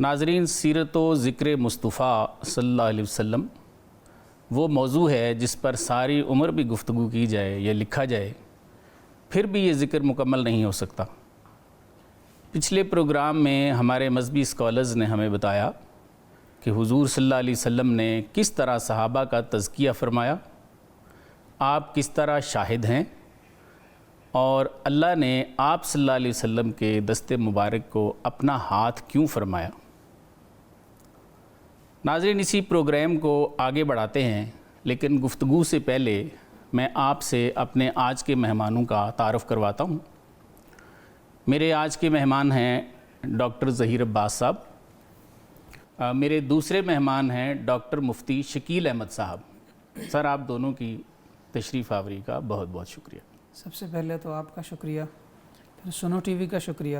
ناظرین، سیرت و ذکر مصطفیٰ صلی اللہ علیہ وسلم وہ موضوع ہے جس پر ساری عمر بھی گفتگو کی جائے یا لکھا جائے پھر بھی یہ ذکر مکمل نہیں ہو سکتا۔ پچھلے پروگرام میں ہمارے مذہبی اسکالرز نے ہمیں بتایا کہ حضور صلی اللہ علیہ وسلم نے کس طرح صحابہ کا تزکیہ فرمایا، آپ کس طرح شاہد ہیں، اور اللہ نے آپ صلی اللہ علیہ وسلم کے دست مبارک کو اپنا ہاتھ کیوں فرمایا۔ ناظرین، اسی پروگرام کو آگے بڑھاتے ہیں، لیکن گفتگو سے پہلے میں آپ سے اپنے آج کے مہمانوں کا تعارف کرواتا ہوں۔ میرے آج کے مہمان ہیں ڈاکٹر ظہیر عباس صاحب، میرے دوسرے مہمان ہیں ڈاکٹر مفتی شکیل احمد صاحب۔ سر، آپ دونوں کی تشریف آوری کا بہت بہت شکریہ۔ سب سے پہلے تو آپ کا شکریہ، پھر سنو ٹی وی کا شکریہ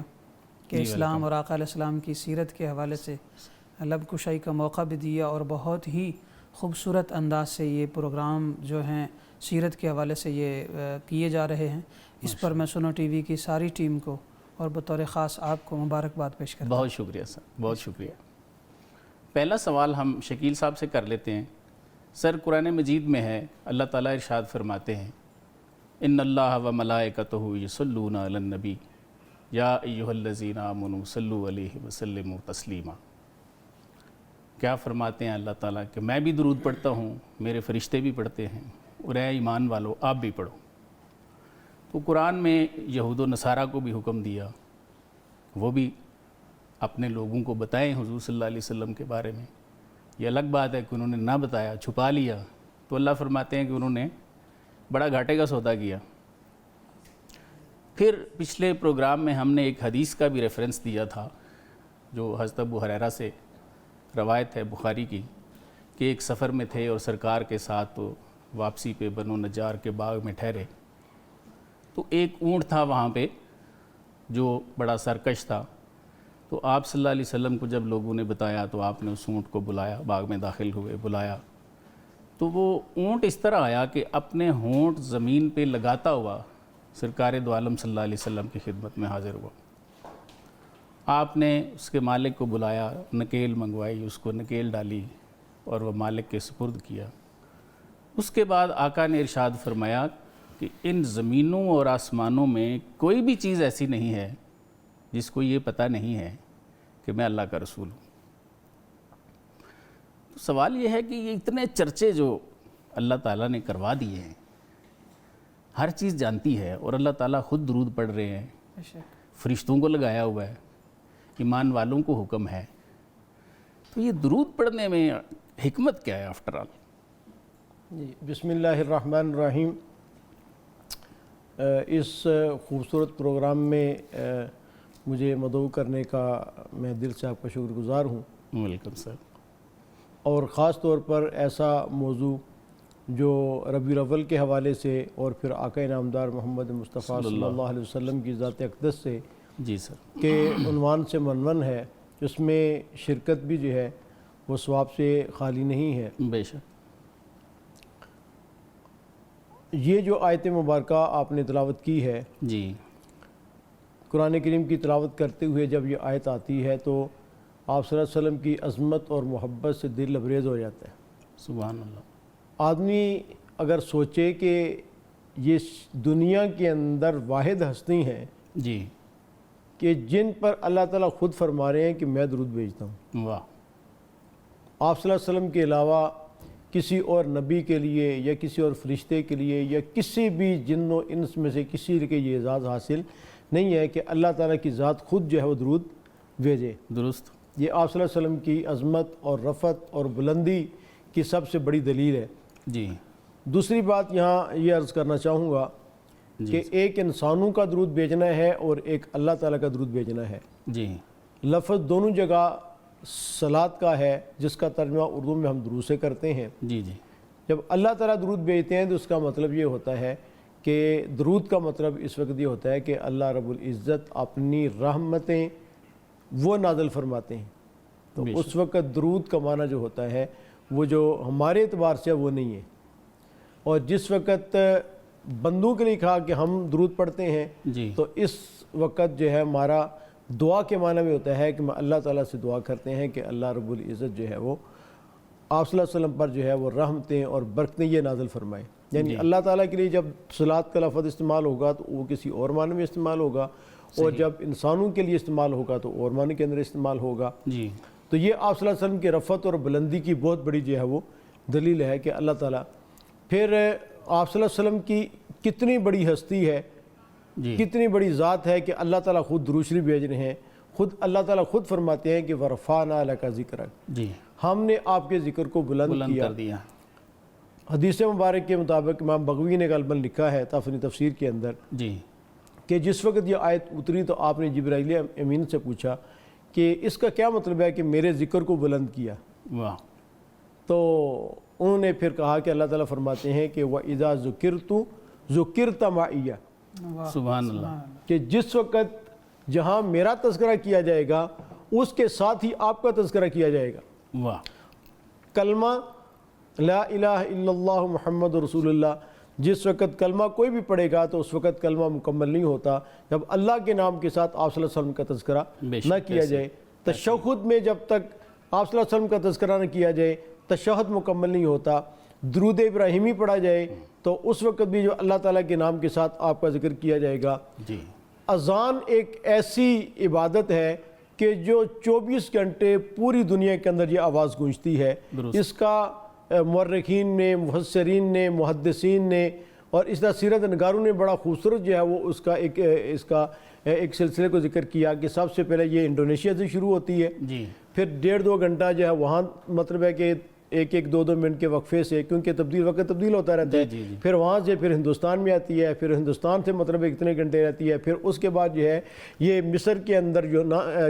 کہ اسلام اور آقا علیہ السلام کی سیرت کے حوالے سے لب کشائی کا موقع بھی دیا، اور بہت ہی خوبصورت انداز سے یہ پروگرام جو ہیں سیرت کے حوالے سے یہ کیے جا رہے ہیں۔ اس پر میں سنو ٹی وی کی ساری ٹیم کو اور بطور خاص آپ کو مبارکباد پیش کرتا ہوں۔ بہت شکریہ سر، بہت شکریہ۔ پہلا سوال ہم شکیل صاحب سے کر لیتے ہیں۔ سر، قرآن مجید میں ہے، اللہ تعالیٰ ارشاد فرماتے ہیں، ان اللہ و ملائکتہ یصلون علی النبی یا ایھا الذین آمنوا صلوا علیہ وسلموا تسلیما۔ کیا فرماتے ہیں اللہ تعالیٰ کہ میں بھی درود پڑھتا ہوں، میرے فرشتے بھی پڑھتے ہیں، اور اے ایمان والو آپ بھی پڑھو۔ تو قرآن میں یہود و نصارہ کو بھی حکم دیا، وہ بھی اپنے لوگوں کو بتائیں حضور صلی اللہ علیہ وسلم کے بارے میں۔ یہ الگ بات ہے کہ انہوں نے نہ بتایا، چھپا لیا، تو اللہ فرماتے ہیں کہ انہوں نے بڑا گھاٹے کا سودا کیا۔ پھر پچھلے پروگرام میں ہم نے ایک حدیث کا بھی ریفرنس دیا تھا، جو حضرت ابو ہریرہ سے روایت ہے بخاری کی، کہ ایک سفر میں تھے اور سرکار کے ساتھ تو واپسی پہ بنو نجار کے باغ میں ٹھہرے، تو ایک اونٹ تھا وہاں پہ جو بڑا سرکش تھا۔ تو آپ صلی اللہ علیہ وسلم کو جب لوگوں نے بتایا تو آپ نے اس اونٹ کو بلایا، باغ میں داخل ہوئے، بلایا، تو وہ اونٹ اس طرح آیا کہ اپنے ہونٹ زمین پہ لگاتا ہوا سرکار دو عالم صلی اللہ علیہ وسلم کی خدمت میں حاضر ہوا۔ آپ نے اس کے مالک کو بلایا، نکیل منگوائی، اس کو نکیل ڈالی اور وہ مالک کے سپرد کیا۔ اس کے بعد آقا نے ارشاد فرمایا کہ ان زمینوں اور آسمانوں میں کوئی بھی چیز ایسی نہیں ہے جس کو یہ پتہ نہیں ہے کہ میں اللہ کا رسول ہوں۔ تو سوال یہ ہے کہ یہ اتنے چرچے جو اللہ تعالیٰ نے کروا دیے ہیں، ہر چیز جانتی ہے، اور اللہ تعالیٰ خود درود پڑھ رہے ہیں، فرشتوں کو لگایا ہوا ہے، ایمان والوں کو حکم ہے، تو یہ درود پڑھنے میں حکمت کیا ہے آفٹر آل؟ جی، بسم اللہ الرحمن الرحیم۔ اس خوبصورت پروگرام میں مجھے مدعو کرنے کا میں دل سے آپ کا شکر گزار ہوں۔ Welcome sir. اور خاص طور پر ایسا موضوع جو ربیع الاول کے حوالے سے اور پھر آقا نامدار محمد مصطفیٰ صلی اللہ علیہ وسلم کی ذات اقدس سے جی سر کے عنوان سے منون ہے، اس میں شرکت بھی جو ہے وہ ثواب سے خالی نہیں ہے۔ بے شک۔ یہ جو آیت مبارکہ آپ نے تلاوت کی ہے، جی، قرآن کریم کی تلاوت کرتے ہوئے جب یہ آیت آتی ہے تو آپ صلی اللہ علیہ وسلم کی عظمت اور محبت سے دل لبریز ہو جاتا ہے۔ سبحان اللہ۔ آدمی اگر سوچے کہ یہ دنیا کے اندر واحد ہستی ہیں جی، کہ جن پر اللہ تعالیٰ خود فرما رہے ہیں کہ میں درود بھیجتا ہوں، واہ، آپ صلی اللہ علیہ وسلم کے علاوہ کسی اور نبی کے لیے یا کسی اور فرشتے کے لیے یا کسی بھی جن و انس میں سے کسی کے یہ اعزاز حاصل نہیں ہے کہ اللہ تعالیٰ کی ذات خود جو ہے وہ درود بھیجے۔ درست۔ یہ آپ صلی اللہ علیہ وسلم کی عظمت اور رفعت اور بلندی کی سب سے بڑی دلیل ہے۔ جی دوسری بات یہاں یہ عرض کرنا چاہوں گا کہ ایک انسانوں کا درود بھیجنا ہے اور ایک اللہ تعالیٰ کا درود بھیجنا ہے۔ جی، لفظ دونوں جگہ صلاۃ کا ہے، جس کا ترجمہ اردو میں ہم درود سے کرتے ہیں۔ جی جی، جب اللہ تعالیٰ درود بھیجتے ہیں تو اس کا مطلب یہ ہوتا ہے کہ درود کا مطلب اس وقت یہ ہوتا ہے کہ اللہ رب العزت اپنی رحمتیں وہ نازل فرماتے ہیں، تو اس وقت درود کا معنی جو ہوتا ہے وہ جو ہمارے اعتبار سے وہ نہیں ہے۔ اور جس وقت بندوں کے لیے کہا کہ ہم درود پڑھتے ہیں، جی، تو اس وقت جو ہے ہمارا دعا کے معنی میں ہوتا ہے کہ میں اللہ تعالیٰ سے دعا کرتے ہیں کہ اللہ رب العزت جو ہے وہ آپ صلی اللہ علیہ وسلم پر جو ہے وہ رحمتیں اور برکتیں یہ نازل فرمائے. یعنی اللہ تعالیٰ کے لیے جب صلاۃ کا لفظ استعمال ہوگا تو وہ کسی اور معنی میں استعمال ہوگا، اور جب انسانوں کے لیے استعمال ہوگا تو اور معنی کے اندر استعمال ہوگا. جی تو یہ آپ صلی اللہ علیہ وسلم کی رفعت اور بلندی کی بہت بڑی جو ہے وہ دلیل ہے کہ اللہ تعالیٰ. پھر آپ صلی اللہ علیہ وسلم کی کتنی بڑی ہستی ہے، جی کتنی بڑی ذات ہے کہ اللہ تعالیٰ خود درود شریف بھیج رہے ہیں. خود اللہ تعالیٰ خود فرماتے ہیں کہ ورفعنا لک ذکرک، جی ہم نے آپ کے ذکر کو بلند کیا. کر دیا. حدیث مبارک کے مطابق امام بغوی نے غالباً لکھا ہے اپنی تفسیر کے اندر جی کہ جس وقت یہ آیت اتری تو آپ نے جبرائیل امین سے پوچھا کہ اس کا کیا مطلب ہے کہ میرے ذکر کو بلند کیا. واہ. تو انہوں نے پھر کہا کہ اللہ تعالیٰ فرماتے ہیں کہ وَإِذَا ذُكِرْتُ ذُكِرْتَ مَعِيَّ، سبحان اللہ. کہ جس وقت جہاں میرا تذکرہ کیا جائے گا اس کے ساتھ ہی آپ کا تذکرہ کیا جائے گا. واہ. کلمہ لا الہ الا اللہ محمد رسول اللہ، جس وقت کلمہ کوئی بھی پڑھے گا تو اس وقت کلمہ مکمل نہیں ہوتا جب اللہ کے نام کے ساتھ آپ صلی اللہ علیہ وسلم کا تذکرہ بے شک. نہ کیا جائے. تشہد میں جب تک آپ صلی اللہ علیہ وسلم کا تذکرہ نہ کیا جائے تشہد مکمل نہیں ہوتا. درود ابراہیمی پڑھا جائے تو اس وقت بھی جو اللہ تعالیٰ کے نام کے ساتھ آپ کا ذکر کیا جائے گا. جی اذان ایک ایسی عبادت ہے کہ جو 24 گھنٹے پوری دنیا کے اندر یہ آواز گونجتی ہے. اس کا مورخین نے، مفسرین نے، محدثین نے اور اس طرح سیرت نگاروں نے بڑا خوبصورت جو ہے وہ اس کا ایک سلسلے کو ذکر کیا کہ سب سے پہلے یہ انڈونیشیا سے شروع ہوتی ہے. جی پھر 1.5-2 گھنٹہ جو ہے وہاں مطلب ہے کہ 1-2 منٹ کے وقفے سے، کیونکہ وقت تبدیل ہوتا رہتا ہے. پھر وہاں سے پھر ہندوستان میں آتی ہے، پھر ہندوستان سے مطلب اتنے گھنٹے رہتی ہے. پھر اس کے بعد جو ہے یہ مصر کے اندر جو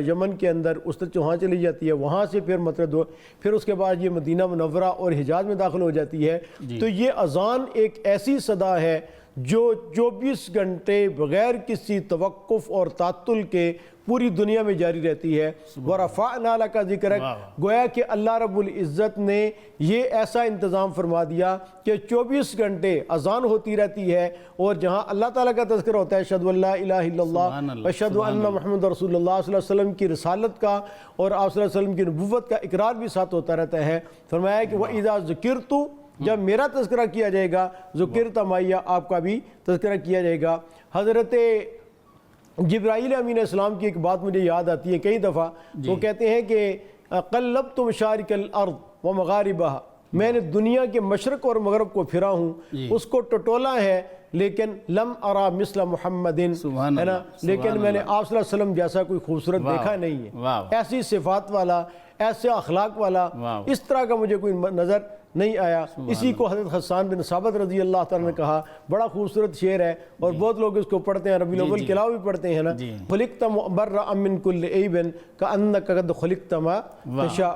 یمن کے اندر اس تک وہاں چلی جاتی ہے. وہاں سے پھر مطلب پھر اس کے بعد یہ مدینہ منورہ اور حجاز میں داخل ہو جاتی ہے. تو یہ اذان ایک ایسی صدا ہے جو 24 گھنٹے بغیر کسی توقف اور تعطل کے پوری دنیا میں جاری رہتی ہے. وَرَفَعْنَا لَكَ ذِكْرَكَ، گویا کہ اللہ رب العزت نے یہ ایسا انتظام فرما دیا کہ 24 گھنٹے اذان ہوتی رہتی ہے، اور جہاں اللہ تعالیٰ کا تذکرہ ہوتا ہے اشہدو ان لا الہ الا اللہ واشہدو ان محمد رسول اللہ صلی اللہ علیہ وسلم کی رسالت کا اور آپ صلی اللہ علیہ وسلم کی نبوت کا اقرار بھی ساتھ ہوتا رہتا ہے. فرمایا کہ وَإِذَا ذُكِرْتُ، جب میرا تذکرہ کیا جائے گا، ذُكِرْتَ مَعِيَّ، آپ کا بھی تذکرہ کیا جائے گا. حضرت جبرائیل امین علیہ السلام کی ایک بات مجھے یاد آتی ہے کئی دفعہ. وہ کہتے ہیں کہ قلبت مشارق الارض ومغاربہا، میں نے دنیا کے مشرق اور مغرب کو پھرا ہوں، اس کو ٹٹولا ہے، لیکن لم ارا مثل محمد، ہے نا، لیکن میں نے آپ صلی اللہ علیہ وسلم جیسا کوئی خوبصورت دیکھا نہیں ہے. ایسی صفات والا، ایسے اخلاق والا، اس طرح کا مجھے کوئی نظر نہیں آیا. اسی کو حضرت حسان بن ثابت رضی اللہ تعالیٰ نے کہا، بڑا خوبصورت شعر ہے اور بہت لوگ اس کو پڑھتے ہیں، ربیع الاول کے علاوہ بھی پڑھتے ہیں نا. خلقت مبرأ من کل عیب کأنک قد خلقت ما تشاء،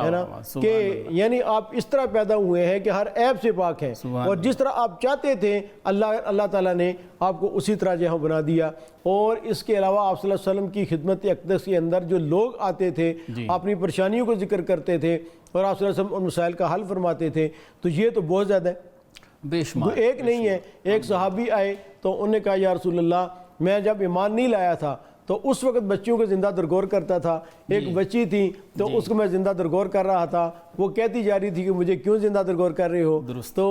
ہے نا، کہ یعنی آپ اس طرح پیدا ہوئے ہیں کہ ہر عیب سے پاک ہیں، اور جس طرح آپ چاہتے تھے اللہ تعالیٰ نے آپ کو اسی طرح جو بنا دیا. اور اس کے علاوہ آپ صلی اللہ علیہ وسلم کی خدمت اقدس کے اندر جو لوگ آتے تھے اپنی پریشانیوں کو ذکر کرتے تھے اور آپ صلی اللہ علیہ وسلم ان مسائل کا حل فرماتے تھے. تو یہ تو بہت زیادہ ہے، بے شمار. ایک نہیں ہے. ایک صحابی آئے تو انہوں نے کہا یا رسول اللہ، میں جب ایمان نہیں لایا تھا تو اس وقت بچیوں کو زندہ درگور کرتا تھا. ایک بچی تھی تو اس کو میں زندہ درگور کر رہا تھا. وہ کہتی جا رہی تھی کہ مجھے کیوں زندہ درگور کر رہے ہو. تو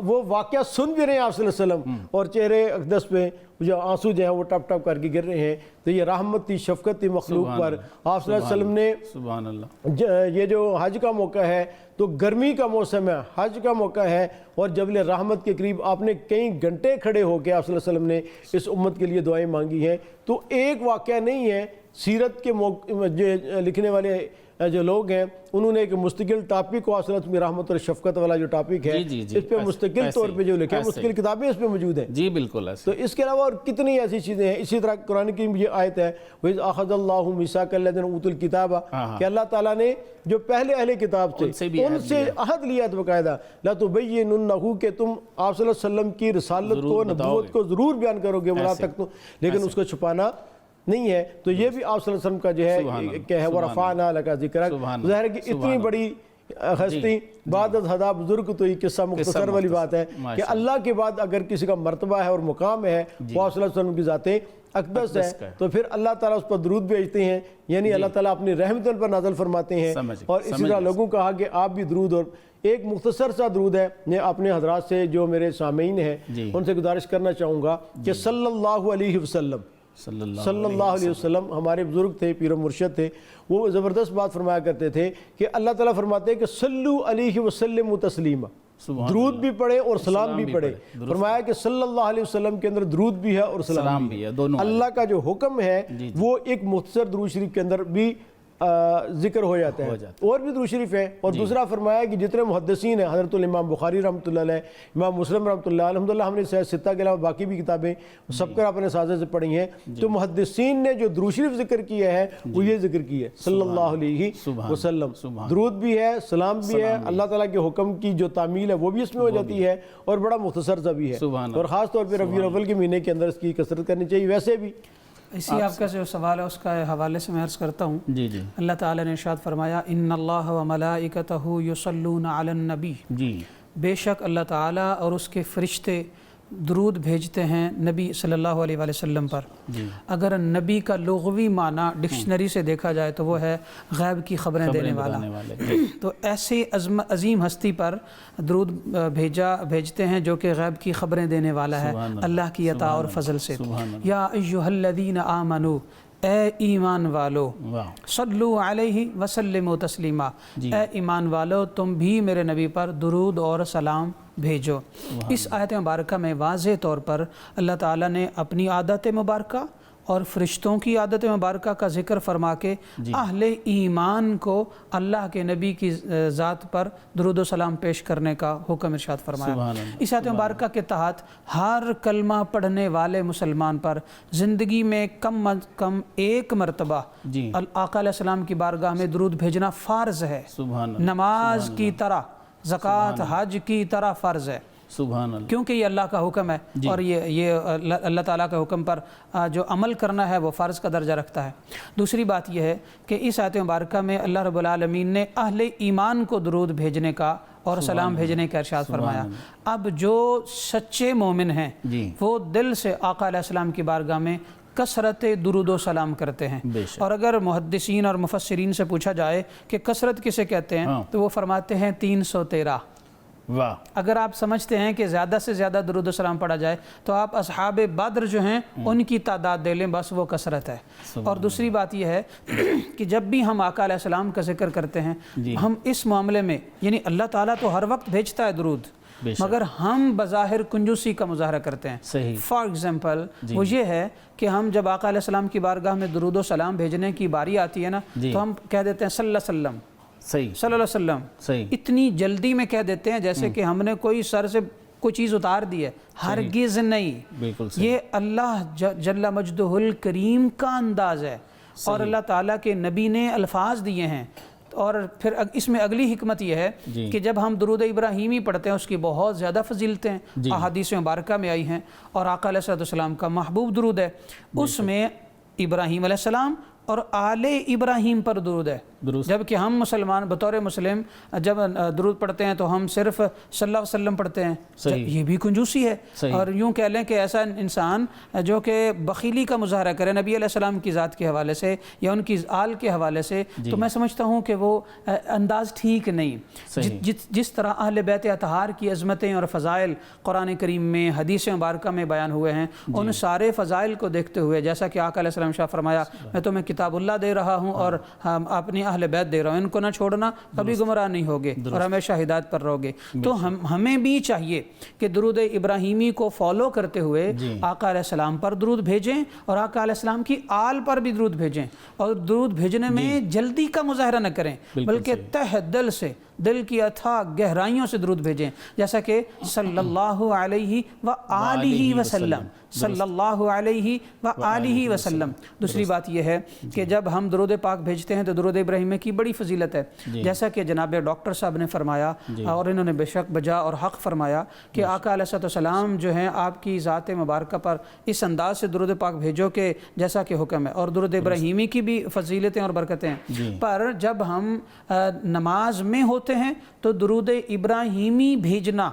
وہ واقعہ سن بھی رہے ہیں آپ صلی اللہ علیہ وسلم، اور چہرے اقدس پہ جو آنسو جو ہیں وہ ٹپ ٹپ کر کے گر رہے ہیں. تو یہ رحمت تھی، شفقت تھی مخلوق پر. آپ صلی اللہ علیہ وسلم نے سبحان اللہ، یہ جو حج کا موقع ہے تو گرمی کا موسم ہے، حج کا موقع ہے، اور جبل رحمت کے قریب آپ نے کئی گھنٹے کھڑے ہو کے آپ صلی اللہ علیہ وسلم نے اس امت کے لیے دعائیں مانگی ہیں. تو ایک واقعہ نہیں ہے. سیرت کے لکھنے والے جو لوگ ہیں انہوں نے ایک مستقل ٹاپک کو، آپ صلی اللہ علیہ وسلم رحمت اور شفقت والا جو ٹاپک ہے اس پہ مستقل طور پہ جو لکھے مستقل کتابیں اس پہ موجود ہیں. جی بالکل ایسے. تو اس کے علاوہ اور کتنی ایسی چیزیں ہیں. اسی طرح قرآن کی یہ آیت ہے وَإِذْ أَخَذَ اللَّهُ مِيثَاقَ الَّذِينَ أُوتُوا الْكِتَابَ، کہ اللہ تعالیٰ نے جو پہلے اہل کتاب تھے ان سے عہد لیا تھا باقاعدہ، لَتُبَيِّنُنَّهُ، کہ تم آپ صلی اللہ علیہ وسلم کی رسالت کو، نبوت کو ضرور بیان کرو گے وَلَا تَكْتُمُونَ، لیکن اس کو چھپانا نہیں ہے. تو یہ بھی آپ صلی اللہ علیہ وسلم کا جو ہے کہ ہے وَرَفَعْنَا لَكَ ذِكْرَكَ. ظاہر ہے کہ اتنی بڑی ہستی بعد از ہدا بزرگ، تو یہ قصہ مختصر والی بات ہے کہ اللہ کے بعد اگر کسی کا مرتبہ ہے اور مقام ہے وہ صلی اللہ علیہ وسلم کی ذات اقدس ہے، تو پھر اللہ تعالیٰ اس پر درود بھیجتے ہیں، یعنی اللہ تعالیٰ اپنی رحمت ان پر نازل فرماتے ہیں۔ اور اسی طرح لوگوں کہا کہ آپ بھی درود، اور ایک مختصر سا درود ہے، میں اپنے حضرات سے جو میرے سامعین ہیں ان سے گزارش کرنا چاہوں گا کہ صلی اللہ علیہ وسلم، صلی اللہ علیہ وسلم ہمارے بزرگ تھے، پیر و مرشد تھے، وہ زبردست بات فرمایا کرتے تھے کہ اللہ تعالیٰ فرماتے ہیں کہ صلو علیہ وسلم تسلیما، درود بھی پڑھے اور سلام بھی پڑھے۔ فرمایا کہ صلی اللہ علیہ وسلم کے اندر درود بھی ہے اور سلام بھی ہے، دونوں۔ اللہ کا جو حکم ہے وہ ایک مختصر درود شریف کے اندر بھی ذکر ہو جاتا ہے، اور بھی درود شریف ہے۔ اور دوسرا فرمایا کہ جتنے محدثین ہیں، حضرت الامام بخاری رحمۃ اللہ علیہ، امام مسلم رحمۃ اللہ علیہ، الحمدللہ ہم نے صحیح ستہ کے علاوہ باقی بھی کتابیں سب کر اپنے سازے سے پڑھی ہیں، تو محدثین نے جو درود شریف ذکر کیا ہے وہ یہ ذکر کی ہے صلی اللہ علیہ وسلم، درود بھی ہے، سلام بھی ہے، اللہ تعالیٰ کے حکم کی جو تعمیل ہے وہ بھی اس میں ہو جاتی ہے، اور بڑا مختصر سا بھی ہے، اور خاص طور پہ ربیع الاول کے مہینے کے اندر اس کی کثرت کرنی چاہیے۔ ویسے بھی اسی آپ کا جو سوال ہے اس کا حوالے سے میں عرض کرتا ہوں۔ اللہ تعالیٰ نے ارشاد فرمایا ان اللہ و ملائکتہ یصلون علی النبی، بے شک اللہ تعالیٰ اور اس کے فرشتے درود بھیجتے ہیں نبی صلی اللہ علیہ وآلہ وسلم پر۔ اگر نبی کا لغوی معنی ڈکشنری سے دیکھا جائے تو وہ ہے غیب کی خبریں دینے والا، تو ایسے عظیم ہستی پر درود بھیجتے ہیں جو کہ غیب کی خبریں دینے والا ہے اللہ کی عطا اور فضل سے۔ یا ایھا الذین آمنوا، اے ایمان والو، صلو علیہ وسلموا تسلیما، اے ایمان والو تم بھی میرے نبی پر درود اور سلام بھیجو۔ اس آیت مبارکہ میں واضح طور پر اللہ تعالیٰ نے اپنی عادت مبارکہ اور فرشتوں کی عادت مبارکہ کا ذکر فرما کے اہل ایمان کو اللہ کے نبی کی ذات پر درود و سلام پیش کرنے کا حکم ارشاد فرمایا۔ اس آیت مبارکہ کے تحت ہر کلمہ پڑھنے والے مسلمان پر زندگی میں کم از کم ایک مرتبہ آقا علیہ السلام کی بارگاہ میں درود بھیجنا فرض ہے، نماز کی طرح، زکوٰۃ حج کی طرح فرض ہے، کیونکہ یہ اللہ کا حکم ہے، اور یہ اللہ تعالیٰ کے حکم پر جو عمل کرنا ہے وہ فرض کا درجہ رکھتا ہے۔ دوسری بات یہ ہے کہ اس آیت مبارکہ میں اللہ رب العالمین نے اہل ایمان کو درود بھیجنے کا اور سلام بھیجنے کا ارشاد فرمایا۔ اب جو سچے مومن ہیں وہ دل سے آقا علیہ السلام کی بارگاہ میں کثرت درود و سلام کرتے ہیں، اور اگر محدثین اور مفسرین سے پوچھا جائے کہ کثرت کسے کہتے ہیں تو وہ فرماتے ہیں 313۔ اگر آپ سمجھتے ہیں کہ زیادہ سے زیادہ درود و سلام پڑھا جائے تو آپ اصحاب بدر جو ہیں ان کی تعداد دے لیں، بس وہ کثرت ہے۔ اور دوسری بات یہ ہے کہ جب بھی ہم آقا علیہ السلام کا ذکر کرتے ہیں ہم اس معاملے میں، یعنی اللہ تعالیٰ تو ہر وقت بھیجتا ہے درود، مگر ہم بظاہر کنجوسی کا مظاہرہ کرتے ہیں۔ فار ایگزامپل وہ یہ ہے کہ ہم جب آقا علیہ السلام کی بارگاہ میں درود و سلام بھیجنے کی باری آتی ہے نا تو ہم کہہ دیتے ہیں صلی اللہ علیہ وسلم، صلی اللہ علیہ وسلم، اتنی جلدی میں کہہ دیتے ہیں جیسے کہ ہم نے کوئی سر سے کوئی چیز اتار دی ہے، ہرگز نہیں۔ یہ اللہ جل مجدہ الکریم کا انداز ہے، اور اللہ تعالیٰ کے نبی نے الفاظ دیے ہیں۔ اور پھر اس میں اگلی حکمت یہ ہے کہ جب ہم درود ابراہیمی پڑھتے ہیں اس کی بہت زیادہ فضیلتیں احادیث مبارکہ میں آئی ہیں، اور آقا علیہ السلام کا محبوب درود ہے، اس میں ابراہیم علیہ السلام اور آل ابراہیم پر درود ہے، جبکہ ہم مسلمان بطور مسلم جب درود پڑھتے ہیں تو ہم صرف صلی اللہ علیہ وسلم پڑھتے ہیں۔ یہ بھی کنجوسی ہے، اور یوں کہہ لیں کہ ایسا انسان جو کہ بخیلی کا مظاہرہ کرے نبی علیہ السلام کی ذات کے حوالے سے یا ان کی آل کے حوالے سے، تو میں سمجھتا ہوں کہ وہ انداز ٹھیک نہیں۔ جس طرح اہل بیت اطہار کی عظمتیں اور فضائل قرآن کریم میں حدیث مبارکہ میں بیان ہوئے ہیں، ان سارے فضائل کو دیکھتے ہوئے جیسا کہ آقا علیہ السلام شاہ فرمایا میں تمہیں کتاب اللہ دے رہا ہوں اور اپنی اہل بیت دے رہا ہوں، ان کو نہ چھوڑنا، کبھی گمراہ نہیں ہوگے اور ہمیشہ ہدایت پر رہو گے۔ تو ہمیں بھی چاہیے کہ درود ابراہیمی کو فالو کرتے ہوئے آقا علیہ السلام پر درود بھیجیں، اور آقا علیہ السلام کی آل پر بھی درود بھیجیں، اور درود بھیجنے میں جلدی کا مظاہرہ نہ کریں بلکہ تہ دل سے، دل کی اتھا گہرائیوں سے درود بھیجیں، جیسا کہ صلی اللہ علیہ وآلہ وسلم، صلی اللہ علیہ وآلہ وسلم۔ دوسری بات یہ ہے کہ جب ہم درود پاک بھیجتے ہیں تو درود ابراہیمی کی بڑی فضیلت ہے، جیسا کہ جناب ڈاکٹر صاحب نے فرمایا اور انہوں نے بے شک بجا اور حق فرمایا کہ آقا علیہ السلام جو ہیں آپ کی ذات مبارکہ پر اس انداز سے درود پاک بھیجو کہ جیسا کہ حکم ہے، اور درود ابراہیمی کی بھی فضیلتیں اور برکتیں ہیں۔ پر جب ہم نماز میں ہوتے ہیں تو درود ابراہیمی بھیجنا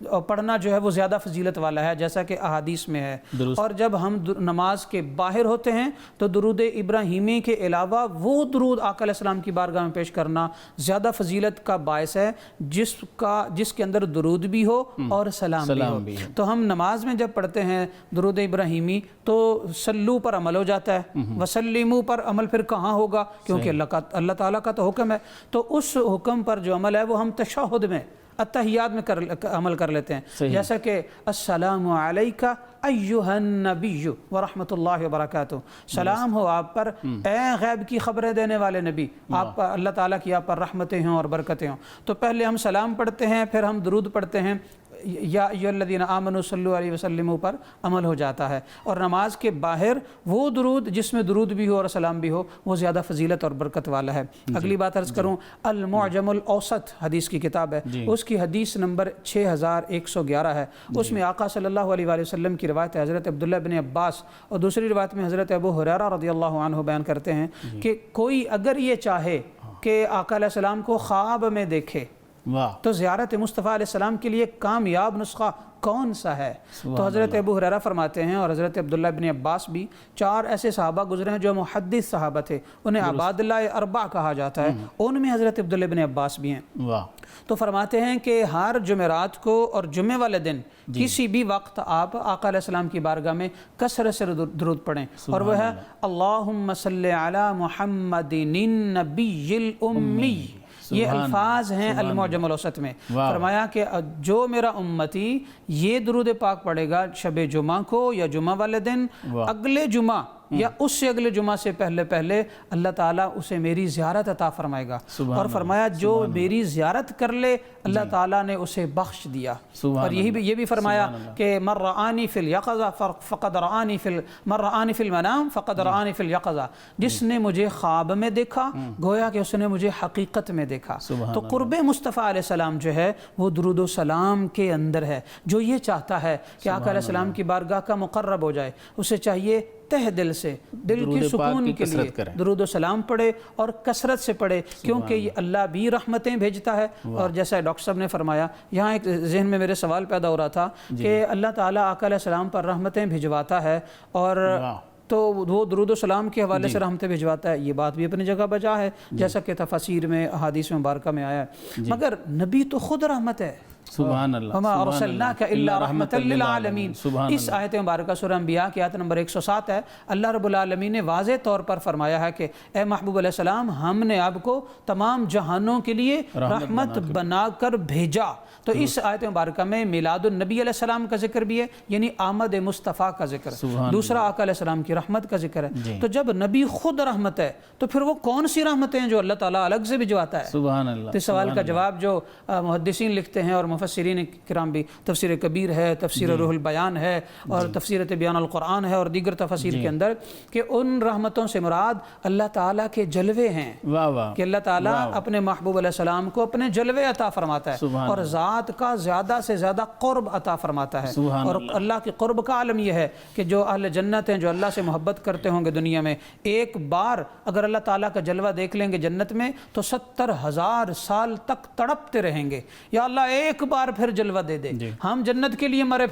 اور پڑھنا جو ہے وہ زیادہ فضیلت والا ہے، جیسا کہ احادیث میں ہے۔ اور جب ہم نماز کے باہر ہوتے ہیں تو درود ابراہیمی کے علاوہ وہ درود آقا علیہ السلام کی بارگاہ میں پیش کرنا زیادہ فضیلت کا باعث ہے، جس کے اندر درود بھی ہو اور سلام بھی ہو۔ تو ہم نماز میں جب پڑھتے ہیں درود ابراہیمی تو سلو پر عمل ہو جاتا ہے، وسلمو پر عمل پھر کہاں ہوگا، کیونکہ اللہ تعالیٰ کا تو حکم ہے۔ تو اس حکم پر جو عمل ہے وہ ہم تشہد میں اتحیات میں عمل کر لیتے ہیں، جیسا کہ السلام علیکہ ایہا النبی ورحمۃ اللہ وبرکاتہ، سلام ہو آپ پر اے غیب کی خبریں دینے والے نبی، آپ پر اللہ تعالیٰ کی آپ پر رحمتیں ہوں اور برکتیں ہوں۔ تو پہلے ہم سلام پڑھتے ہیں، پھر ہم درود پڑھتے ہیں، یا ایھا الذین آمنوا صلوا علیہ وسلم پر عمل ہو جاتا ہے۔ اور نماز کے باہر وہ درود جس میں درود بھی ہو اور سلام بھی ہو وہ زیادہ فضیلت اور برکت والا ہے۔ اگلی بات عرض کروں، المعجم الاوسط حدیث کی کتاب ہے، اس کی حدیث نمبر 6111 ہے۔ اس میں آقا صلی اللہ علیہ وآلہ وسلم کی روایت ہے، حضرت عبداللہ بن عباس، اور دوسری روایت میں حضرت ابو ہریرہ رضی اللہ عنہ بیان کرتے ہیں کہ کوئی اگر یہ چاہے کہ آقا علیہ السلام کو خواب میں دیکھے تو زیارت مصطفیٰ علیہ السلام کے لیے کامیاب نسخہ کون سا ہے؟ تو حضرت ابو ہریرہ فرماتے ہیں اور حضرت عبداللہ بن عباس بھی، 4 ایسے صحابہ گزرے ہیں جو محدث صحابہ تھے، انہیں عباد اللہ اربع کہا جاتا ہے، ان میں حضرت عبداللہ بن عباس بھی ہیں۔ تو فرماتے ہیں کہ ہر جمعرات کو اور جمعے والے دن کسی بھی وقت آپ آقا علیہ السلام کی بارگاہ میں کثرت سے درود پڑھیں، اور وہ ہے اللہم صلی علی محمد النبی الامی۔ یہ الفاظ ہیں المعجم الاوسط میں۔ فرمایا کہ جو میرا امتی یہ درود پاک پڑھے گا شب جمعہ کو یا جمعہ والے دن، اگلے جمعہ یا اس سے اگلے جمعہ سے پہلے اللہ تعالیٰ اسے میری زیارت عطا فرمائے گا، اور فرمایا جو میری زیارت کر لے اللہ تعالیٰ نے اسے بخش دیا۔ اور یہ بھی فرمایا کہ من رآنی فی الیقظہ فقد رآنی من رآنی فی المنام فقد رآنی فی الیقظہ، جس نے مجھے خواب میں دیکھا گویا کہ اس نے مجھے حقیقت میں دیکھا۔ تو قرب مصطفیٰ علیہ السلام جو ہے وہ درود و سلام کے اندر ہے۔ جو یہ چاہتا ہے کہ آقا علیہ السلام کی بارگاہ کا مقرب ہو جائے، اسے چاہیے تہ دل سے، دل کی سکون کے لیے درود و سلام پڑھے اور کثرت سے پڑھے، کیونکہ یہ اللہ بھی رحمتیں بھیجتا ہے۔ اور جیسا ڈاکٹر صاحب نے فرمایا، یہاں ایک ذہن میں میرے سوال پیدا ہو رہا تھا کہ اللہ تعالیٰ آقا علیہ السلام پر رحمتیں بھجواتا ہے، اور تو وہ درود و سلام کے حوالے سے رحمتیں بھجواتا ہے، یہ بات بھی اپنی جگہ بجا ہے، جیسا کہ تفاسیر میں احادیث مبارکہ میں آیا ہے۔ مگر نبی تو خود رحمت ہے، سبحان اللہ، وما ارسلناک الا رحمۃ للعالمین۔ اس آیت مبارکہ سورہ انبیاء کی آیت نمبر 107 ہے۔ اللہ رب العالمین نے واضح طور پر فرمایا ہے کہ اے محبوب علیہ السلام، ہم نے آپ کو تمام جہانوں کے لیے رحمت بنا کر بھیجا۔ تو اس آیت مبارکہ میں میلاد النبی علیہ السلام کا ذکر بھی ہے، یعنی آمد مصطفیٰ کا ذکر، دوسرا آقا علیہ السلام کی رحمت کا ذکر ہے۔ تو جب نبی خود رحمت ہے تو پھر وہ کون سی رحمتیں ہیں جو اللہ تعالیٰ الگ سے بھجواتا ہے؟ سبحان اللہ۔ تو سوال کا جواب جو محدثین لکھتے ہیں اور مفسرین کرام بھی، تفسیر کبیر ہے، تفسیر روح البیان ہے، اور تفسیر بیان القرآن ہے، اور دیگر تفاسیر کے اندر، کہ ان رحمتوں سے مراد اللہ تعالیٰ کے جلوے ہیں، کہ اللہ تعالیٰ اپنے محبوب علیہ السلام کو اپنے جلوے عطا فرماتا ہے اور ذات کا زیادہ سے زیادہ قرب عطا فرماتا ہے۔ اور اللہ کے قرب کا عالم یہ ہے کہ جو اہل جنت ہیں، جو اللہ سے محبت کرتے ہوں گے دنیا میں، ایک بار اگر اللہ تعالیٰ کا جلوہ دیکھ لیں گے جنت میں تو 70,000 سال تک تڑپتے رہیں گے، یا اللہ ایک بار پھر جلوہ دے دے، ہم جنت کے لیے مرے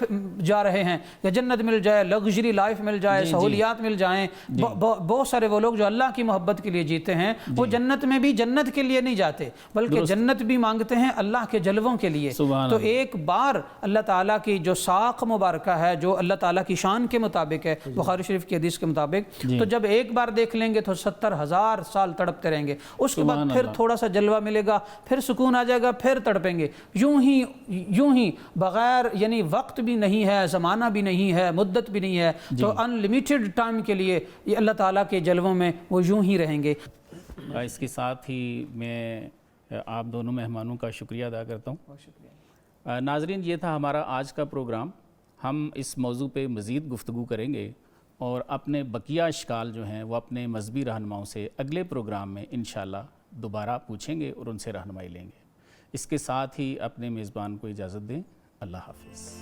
جا رہے ہیں کہ جنت مل جائے، لگژری لائف مل جائے، سہولیات مل جائیں۔ بہت سارے وہ لوگ جو اللہ کی محبت کے لیے جیتے ہیں وہ جنت میں بھی جنت کے لیے نہیں جاتے بلکہ جنت بھی مانگتے ہیں اللہ کے جلووں کے لیے۔ تو ایک بار اللہ تعالیٰ کی جو ساق مبارکہ ہے، جو اللہ تعالیٰ کی شان کے مطابق ہے، بخاری شریف کی حدیث کے مطابق، تو جب ایک بار دیکھ لیں گے تو 70,000 سال تڑپتے رہیں گے، اس کے بعد پھر تھوڑا سا جلوہ ملے گا، پھر سکون آ جائے گا، پھر تڑپیں گے، یوں ہی بغیر، یعنی وقت بھی نہیں ہے، زمانہ بھی نہیں ہے، مدت بھی نہیں ہے، تو ان لمیٹڈ ٹائم کے لیے یہ اللہ تعالیٰ کے جلووں میں وہ یوں ہی رہیں گے۔ اس کے ساتھ ہی میں آپ دونوں مہمانوں کا شکریہ ادا کرتا ہوں۔ ناظرین، یہ تھا ہمارا آج کا پروگرام۔ ہم اس موضوع پہ مزید گفتگو کریں گے اور اپنے بقیہ اشکال جو ہیں وہ اپنے مذہبی رہنماؤں سے اگلے پروگرام میں انشاءاللہ دوبارہ پوچھیں گے اور ان سے رہنمائی لیں گے۔ اس کے ساتھ ہی اپنے میزبان کو اجازت دیں۔ اللہ حافظ۔